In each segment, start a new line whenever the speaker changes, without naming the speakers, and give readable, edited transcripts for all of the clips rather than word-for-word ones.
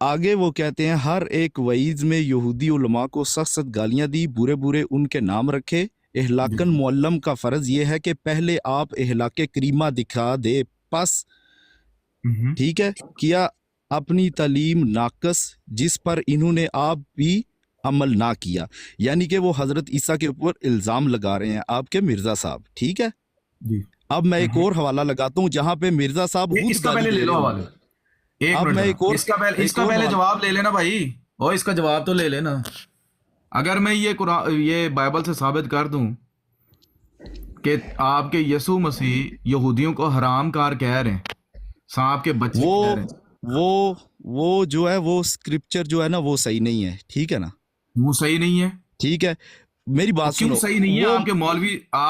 آگے وہ کہتے ہیں ہر ایک وعیز میں یہودی علماء کو سخت سخت گالیاں دی، برے برے ان کے نام رکھے۔
جی
اہلاکن معلم کا فرض یہ ہے کہ پہلے آپ اہلاک کریمہ دکھا دے، پس
ہمم۔
ٹھیک ہے کیا اپنی تعلیم ناقص جس پر انہوں نے آپ بھی عمل نہ کیا، یعنی کہ وہ حضرت عیسیٰ کے اوپر الزام لگا رہے ہیں آپ کے مرزا صاحب، ٹھیک ہے۔
جی
اب میں ایک اور حوالہ لگاتا ہوں جہاں پہ مرزا صاحب
اس
خود
کا
گالی
پہلے لے
دے رہے
لو
ہوں
حوالے،
گے۔
ایک
اب
منٹ
میں
ذرا،
ایک اور
اس کا پہلے
حوالہ،
جواب لے لینا بھائی، اور اس کا جواب تو لے لینا۔ اگر میں یہ قرآن یہ بائبل سے ثابت کر دوں کہ آپ کے یسوع مسیح یہودیوں کو حرام کار کہہ رہے ہیں، سانپ کے بچے
وہ
کہہ رہے ہیں،
وہ وہ جو ہے وہ اسکرپچر جو ہے نا وہ صحیح نہیں ہے، ٹھیک ہے نا،
وہ صحیح نہیں ہے؟
ٹھیک ہے، میری
تو
بات
کیوں
سنو۔
صحیح نہیں ہے؟
وہ
آپ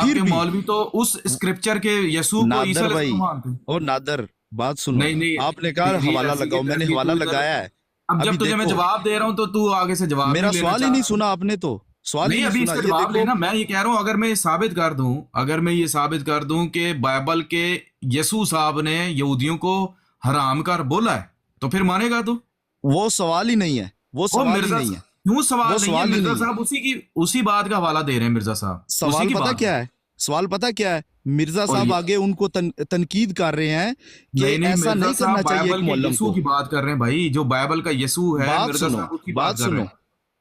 پھر
کے
بھی
مولوی تو اس اسکرپچر کے یسوع کو عیسیٰ
نادر
علیہ
بھائی
السلام مانتے ہیں۔
اور نادر بات سنو،
نہیں نہیں،
آپ نے کہا
تیری
حوالہ
ایسی کی
لگاؤ، میں نے
تیسی،
حوالہ
تو ادھر
لگایا ہے۔
اب
ابھی
جب تجھے میں
دیکھو
جواب دے رہا ہوں تو آگے سے جواب
میرا
نہیں لینا
سوال ہی
چاہ
نہیں
رہا۔
سنا آپ نے، تو سوال ہی
نہیں
نہیں
ابھی اس
سنا،
کا
یہ
جواب
دیکھو۔
لینا، میں یہ کہہ رہا ہوں اگر میں یہ ثابت کر دوں کہ بائبل کے یسوع صاحب نے یہودیوں کو حرام کار بولا ہے تو پھر مانے گا تو؟
وہ سوال ہی نہیں ہے، وہ
وہ
سوال ہی
مرزا
نہیں ہے،
کیوں
وہ
سوال نہیں ہے؟
سوال ہی
مرزا
نہیں ہے۔
صاحب اسی بات کا حوالہ دے رہے ہیں، مرزا صاحب اسی
سوال
کی
پتہ
بات
کیا ہے؟ سوال پتہ کیا ہے؟ مرزا
اور
صاحب آگے ان کو تنقید کر رہے ہیں کہ
نہیں
ایسا
مرزا
نہیں
صاحب
کرنا چاہیے ایک
بائبل کے
معلم
یسوع
کو۔
کی بات کر رہے ہیں بھائی، جو بائبل کا یسوع ہے
بات
مرزا
سنو،
صاحب اس کی
بات
بات کر رہے
سنو،
ہیں۔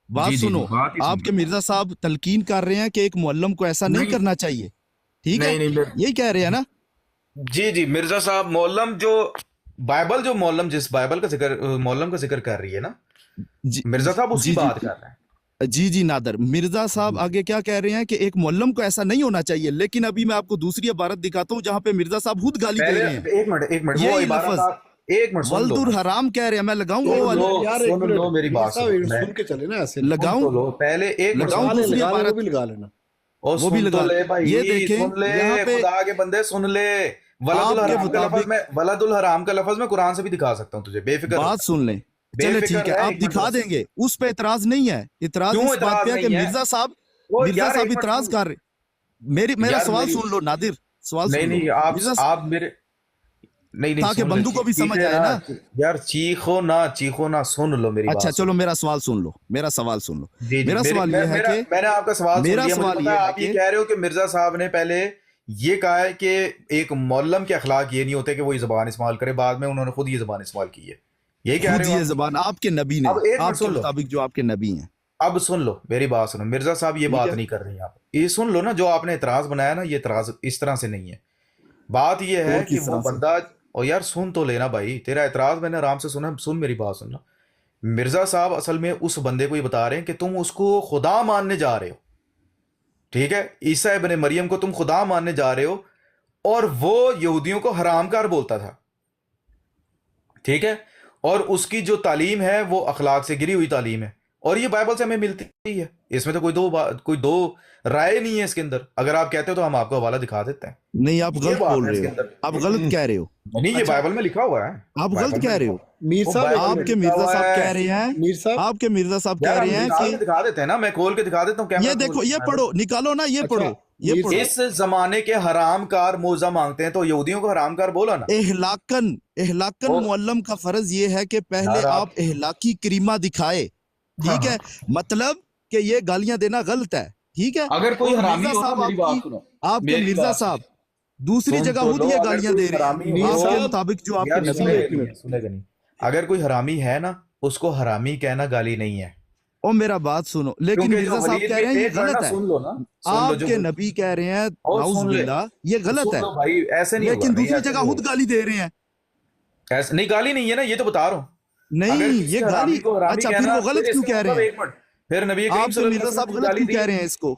بات
جی جی جی
سنو،
بات ہی
آپ
سن
کے مرزا صاحب تلقین کر رہے ہیں کہ ایک معلم کو ایسا نہیں
نہیں
کرنا چاہیے، ٹھیک ہے،
نہیں نہیں
یہی کہہ رہے ہیں نا۔
جی جی مرزا صاحب مولم جو بائبل جو مولم جس بائبل کا ذکر مولم کا ذکر کر رہی ہے نا،
جی
مرزا صاحب اسی
جی جی
بات کر رہے ہیں۔
جی جی نادر، مرزا صاحب
جی
آگے کیا کہہ رہے ہیں کہ ایک معلم کو ایسا نہیں ہونا چاہیے، لیکن ابھی میں آپ کو دوسری عبارت دکھاتا ہوں جہاں پہ مرزا صاحب خود گالی دے
پہلے
رہے ہیں،
ایک منٹ وہ
یہی
عبارت
لفظ
آپ ایک منٹ سن
ولد
لو نا،
الحرام کہہ رہے ہیں، میں لگاؤں وہ
سن
والی،
لو
یار ایک
سن
منٹ
لو میری
میر
بات
صاحب
سنو، میں
سن کے چلے نا ایسے نہیں۔
سن
لگاؤں
تو لو پہلے ایک منٹ
لگاؤں
سن
سوال ہے
لو،
دوسری
لگا لے، وہ
عبارت،
بھی لگا لینا۔
اور
وہ بھی
سن تو
لگا
لے
یہ
بھائی،
دیکھیں
سن لے
یہاں پہ
خدا کے بندے، سن لے۔ ولد
آپ کے
الحرام کا لفظ
مطابق،
میں ولد الحرام کا لفظ میں قرآن سے بھی دکھا سکتا ہوں تجھے، بے فکر
بات سن لیں،
بے
چلے
فکر
ٹھیک ہے
رہ،
آپ
ایک منٹ
دکھا
بس۔
دیں گے، اس پہ اعتراض نہیں ہے، اعتراض
کیوں
اس بات
اعتراض
پہ ہے کہ
نہیں ہے؟
مرزا صاحب،
وہ
مرزا
یار
صاحب
ایک منٹ
اعتراض
سن،
کر رہے، میرا
یار
سوال
میری،
سن لو نادر، سوال
نہیں
سن لو
نہیں
مرزا،
آپ میرے، نہیں نہیں
تاکہ
سن لے،
بندو کو بھی سمجھ
چیخے
آئے
نا
نا۔
یار، چیخو نہ، سن لو میری
اچھا
بات سن
چلو
لو۔
میرا سوال سن لو، میرا سوال سن لو،
جی جی
میرا سوال یہ ہے کہ،
میں نے آپ کا سوال سن
میرا
لیا، مجھے
سوال
پتا
یہ
ہے
ہے
آپ یہ
کہ
کہہ رہے ہو کہ مرزا صاحب نے پہلے یہ کہا ہے کہ ایک مولم کے اخلاق یہ نہیں ہوتے کہ وہ یہ زبان استعمال کرے، بعد میں انہوں نے خود یہ زبان استعمال کی ہے، یہی کہہ رہے
خود
ہو
یہ
آپ؟
زبان آپ کے نبی نے،
اب ایک منٹ
آپ کے
سن لو،
مطابق جو آپ کے نبی ہیں،
اب سن لو میری بات سنو، مرزا صاحب یہ
ٹھیک
بات
ہے،
نہیں کر رہی ہیں آپ، یہ سن لو نا، جو آپ نے اعتراض بنایا نا، یہ اعتراض اس طرح سے نہیں ہے۔ بات یہ
اور
ہے کہ
کس
وہ
طرح سے؟
بندہ، اور یار سن تو لینا بھائی، تیرا اعتراض میں نے آرام سے سنا، سن میری بات سننا۔ مرزا صاحب اصل میں اس بندے کو یہ بتا رہے ہیں کہ تم اس کو خدا ماننے جا رہے ہو، ٹھیک ہے، عیسیٰ ابن مریم کو تم خدا ماننے جا رہے ہو، اور وہ یہودیوں کو حرام کار بولتا تھا، ٹھیک ہے، اور اس کی جو تعلیم ہے وہ اخلاق سے گری ہوئی تعلیم ہے، اور یہ بائبل سے ہمیں ملتی ہی ہے، اس میں تو کوئی دو رائے نہیں ہے اس کے اندر، اگر آپ کہتے ہو تو ہم آپ کو حوالہ دکھا دیتے ہیں،
نہیں آپ
یہ
غلط
بات
بول
ہے اس
رہے
کے
ہو،
اندر،
آپ غلط کہہ رہے ہو،
نہیں یہ
اچھا
بائبل میں لکھا ہوا ہے،
آپ غلط
بائبل میں
کہہ رہے
لکھا
ہو،
میر
وہ
صاحب ایک
بائبل
آپ
میں
کے
منٹ،
لکھا
مرزا
ہوا
صاحب
ہے۔
کہہ رہے ہیں،
میر صاحب
آپ کے مرزا صاحب
یار
کہہ
ہم
رہے ہیں
نکال
کہ
کے دکھا دیتے ہیں نا، میں کھول کے دکھا دیتا ہوں،
یہ
کیمرہ کھول
دیکھو،
کے
یہ
بائبل۔
پڑھو، نکالو نا، یہ
اچھا
پڑھو، یہ
میر
پڑھو،
صاحب
اس زمانے کے حرام کار موزہ مانگتے ہیں تو یہودیوں کو حرام کار بولا نا،
اہلاکن
وہ
معلم کا فرض یہ ہے کہ پہلے
یار
آپ اہلاکی کریمہ دکھائے،
ہاں
ٹھیک
ہاں،
ہے، مطلب کہ یہ گالیاں دینا غلط ہے، ٹھیک ہے،
اگر کوئی
اور
حرامی
مرزا
ہو نا،
صاحب
میری بات سنو،
آپ کے
میری
مرزا
بات
صاحب دوسری
سن
جگہ
تو
خود
لو،
یہ
اگر
گالیاں
کوئی
دے رہے
حرامی
ہیں
میر
ہو،
آپ کے
صاحب
مطابق جو آپ کے
یار
میر
نبی
صاحب
ہیں۔
ایک منٹ،
سنے گا نہیں، اگر کوئی حرامی ہے نا، اس کو حرامی کہنا گالی نہیں ہے،
اور میرا بات سنو، لیکن
کیونکہ جو
مرزا صاحب
ولید
کہہ
بھی،
رہے ہیں یہ
ایک منٹ نا،
غلط ہے،
سن لو نا، سن لو
آپ
جو،
کے نبی کہہ رہے ہیں
اور
نعوذ
سن لے،
باللہ یہ غلط
سن
ہے،
لو بھائی، ایسے نہیں ہوگا،
لیکن
نہیں
دوسری
ایسے
جگہ
نہیں
خود
ہوگا،
گالی دے رہے ہیں،
ایسے نہیں، گالی نہیں ہے نا، یہ تو بتا رہا ہوں، اگر
نہیں
کسی
یہ گالی،
حرامی کو حرامی
اچھا پھر
کہنا،
وہ
پھر
غلط
اس
کیوں
کا
کہہ رہے
مطلب،
ہیں؟
ایک منٹ، پھر نبی کریم
آپ
صلی
کے
اللہ علیہ
مرزا
وسلم
صاحب
نے
غلط
گالی
کیوں
دی
کہہ
ہے،
رہے ہیں اس کو؟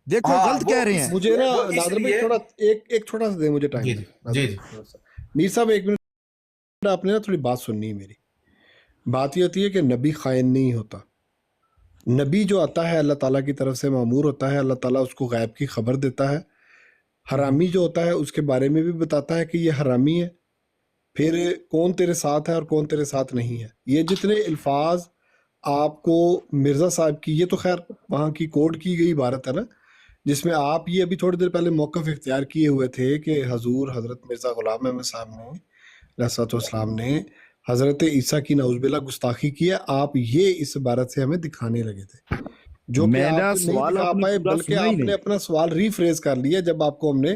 دیکھو
ہاں
غلط کہہ رہے ہیں،
مجھے نا
وہ اس
نادر بھائی
لیے،
تھوڑا ایک چھوٹا سا دے مجھے ٹائم
جی
دے
جی
نادر
جی
بھائی
جی،
تھوڑا سا۔ میر صاحب ایک منٹ، آپ نے نا تھوڑی بات سننی ہے میری، بات یہ ہوتی ہے کہ نبی خائن نہیں ہوتا، نبی جو آتا ہے اللہ تعالیٰ کی طرف سے مامور ہوتا ہے، اللہ تعالیٰ اس کو غیب کی خبر دیتا ہے، حرامی جو ہوتا ہے اس کے بارے میں بھی بتاتا ہے کہ یہ حرامی ہے، پھر کون تیرے ساتھ ہے اور کون تیرے ساتھ نہیں ہے، یہ جتنے الفاظ آپ کو مرزا صاحب کی، یہ تو خیر وہاں کی کوڈ کی گئی عبارت ہے نا، جس میں آپ یہ ابھی تھوڑی دیر پہلے موقف اختیار کیے ہوئے تھے کہ حضور حضرت مرزا غلام احمد صاحب نے علیہ الصلوۃ والسلام نے حضرت عیسیٰ کی نعوذ باللہ گستاخی کی ہے، آپ یہ اس عبارت سے ہمیں دکھانے لگے تھے، جو کہ
میرا
آپ نہیں
سوال
دکھا
آپ نے
پائے،
پورا
بلکہ
سنا ہی
آپ نے
نہیں.
اپنا سوال ریفریز کر لیا جب آپ کو ہم نے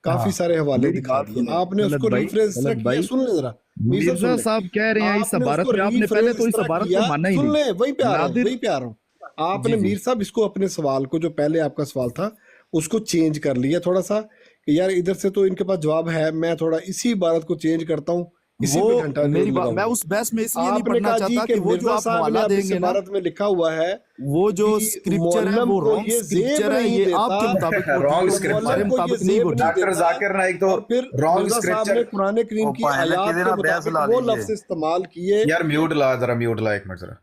کافی
ہاں
سارے حوالے
میری
دکھا
بات
دیے،
سنیں
آپ نے اس
طلعت
کو
بھائی،
ریفریز اس طرح
طلعت
کیا،
بھائی،
سن لیں ذرا میر صاحب سن
مرزا
لیں،
صاحب کہہ رہے ہیں اس
آپ نے اس
عبارت
کو
میں، آپ نے پہلے
ریفریز
تو
اس
اس
طرح
عبارت
کیا،
کو مانا ہی
سن
نہیں.
لیں، وہیں پہ آ رہا ہوں،
نادر،
وہیں پہ آ رہا ہوں، آپ
جی
نے
جی
میر صاحب اس کو اپنے سوال کو جو پہلے آپ کا سوال تھا اس کو چینج کر لیا تھوڑا سا کہ یار ادھر سے تو ان کے پاس جواب ہے، میں تھوڑا اسی عبارت کو چینج کرتا ہوں، اسی
وہ
پہ گھنٹہ
میری بات،
لگاؤں
میں
گا۔
اس بحث میں اس لیے نہیں
آپ نے
پڑھنا
کہا جی
چاہتا
کہ
کہ وہ جو
مرزا
آپ
صاحب نے
حوالہ
اب
دیں
اس
گے نا،
عبارت میں لکھا ہوا ہے
وہ جو
کہ
اسکرپچر ہے
معلم
وہ
کو
رانگ
یہ زیب
اسکرپچر ہے،
نہیں
یہ
دیتا،
آپ کے مطابق موجود
رانگ
ہے،
تو
ہمارے
اسکرپچر
معلم کو یہ
مطابق نہیں
زیب
موجود.
نہیں
ڈاکٹر
دیتا،
ذاکر نائک تو
اور پھر
رانگ
مرزا صاحب
اسکرپچر.
نے قرآن کریم
وہ
کی
بھائی نے
آیات
کدے
کے
نا بیس
مطابق
لا
وہ
لیجیے.
لفظ استعمال کیے۔
یار میوٹ لا، ذرا میوٹ لا ایک منٹ ذرا.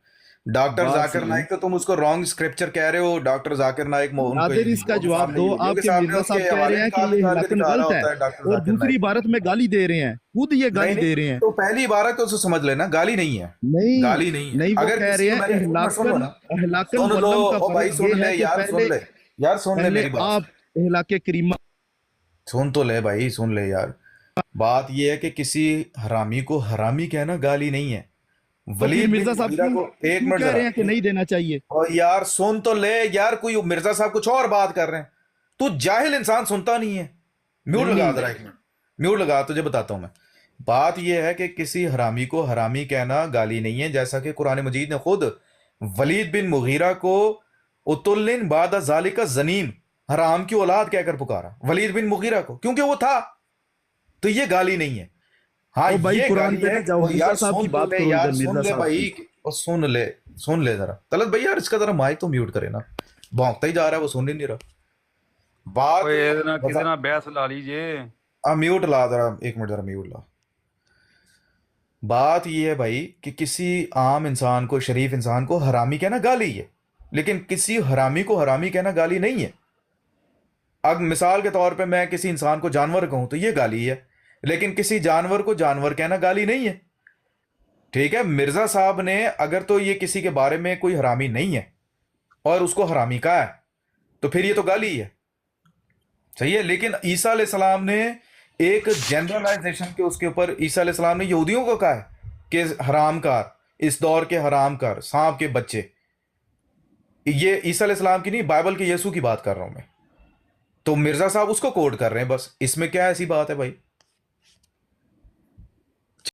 ڈاکٹر
بات
ذاکر
سنیں
نائک تو تم اس کو رانگ اسکرپچر کہہ رہے ہو. ڈاکٹر ذاکر نائک ان کو
نادر، اس کا
ان کے
جواب
سامنے
دو.
یہودیوں
آپ
کے
کے
سامنے
مرزا
اس
صاحب
کے
کہہ
حوالے
رہے ہیں کہ
نکال
یہ
نکال کے
ہلاکن
دکھا رہا
غلط ہے،
ہوتا ہے ڈاکٹر
اور
ذاکر
دوسری
نائک.
عبارت میں گالی دے رہے ہیں، خود یہ
نہیں
گالی
نہیں،
دے رہے ہیں.
تو پہلی عبارت تو اسے سمجھ لینا، گالی نہیں ہے،
نہیں
گالی نہیں ہے.
نہیں، وہ
اگر
کہہ
کسی
رہے
کو
ہیں
میں نے ایک منٹ سن لو
اہلاکن،
نا،
اہلاکن
سن لو.
معلم کا
او بھائی
فرق
سن
یہ
لے
ہے کہ
یار،
پہلے،
سن لے یار، سن لے
پہلے
میری بات.
آپ اہلاک کریمہ.
سن تو لے بھائی، سن لے یار. بات یہ ہے کہ کسی حرامی کو حرامی کہنا گالی نہیں ہے.
تو پھر
ولید بن
مرزا صاحب
مغیرہ کو ایک
کیوں
منٹ
کہہ
ذرا.
رہے ہیں کہ نہیں دینا چاہیے؟
اور یار سن تو لے یار، کوئی مرزا صاحب کچھ اور بات کر رہے ہیں، تو جاہل انسان سنتا نہیں ہے. میوٹ
نہیں
لگا
نہیں،
ذرا ایک منٹ، میوٹ لگا، تجھے بتاتا ہوں میں. بات یہ ہے کہ کسی حرامی کو حرامی کہنا گالی نہیں ہے، جیسا کہ قرآن مجید نے خود ولید بن مغیرہ کو اتلن بعد ذالک زنیم، حرام کی اولاد کہہ کر پکارا ولید بن مغیرہ کو، کیونکہ وہ تھا. تو یہ گالی نہیں ہے. ہاں
او بھائی
یہ
قرآن
گالی
پہ
ہے
نہ
کہ
جاؤ،
وہ
مرزا
یار
صاحب کی
سن تو
بات
لے
کرو
یار،
ادھر،
سن
مرزا
لے
صاحب کی.
بھائی، اور سن لے، سن لے ذرا. طلعت بھائی یار اس کا ذرا مائک تو میوٹ کرے نا، بھونکتا ہی جا رہا ہے، وہ سن ہی نہیں رہا بات.
کدے نا بیس لا لیجیے.
میوٹ لا ذرا ایک منٹ، ذرا میوٹ لا. بات یہ ہے بھائی کہ کسی عام انسان کو، شریف انسان کو حرامی کہنا گالی ہے، لیکن کسی حرامی کو حرامی کہنا گالی نہیں ہے. اب مثال کے طور پہ میں کسی انسان کو جانور کہوں تو یہ گالی ہے، لیکن کسی جانور کو جانور کہنا گالی نہیں ہے. ٹھیک ہے، مرزا صاحب نے اگر تو یہ کسی کے بارے میں کوئی حرامی نہیں ہے اور اس کو حرامی کہا ہے تو پھر یہ تو گالی ہے، صحیح ہے. لیکن عیسیٰ علیہ السلام نے ایک جنرلائزیشن کے اس کے اوپر، عیسیٰ علیہ السلام نے یہودیوں کو کہا ہے کہ حرام کار، اس دور کے حرام کار، سانپ کے بچے. یہ عیسیٰ علیہ السلام کی نہیں، بائبل کے یسوع کی بات کر رہا ہوں میں. تو مرزا صاحب اس کو کوٹ کر رہے ہیں، بس اس میں کیا ایسی بات ہے بھائی؟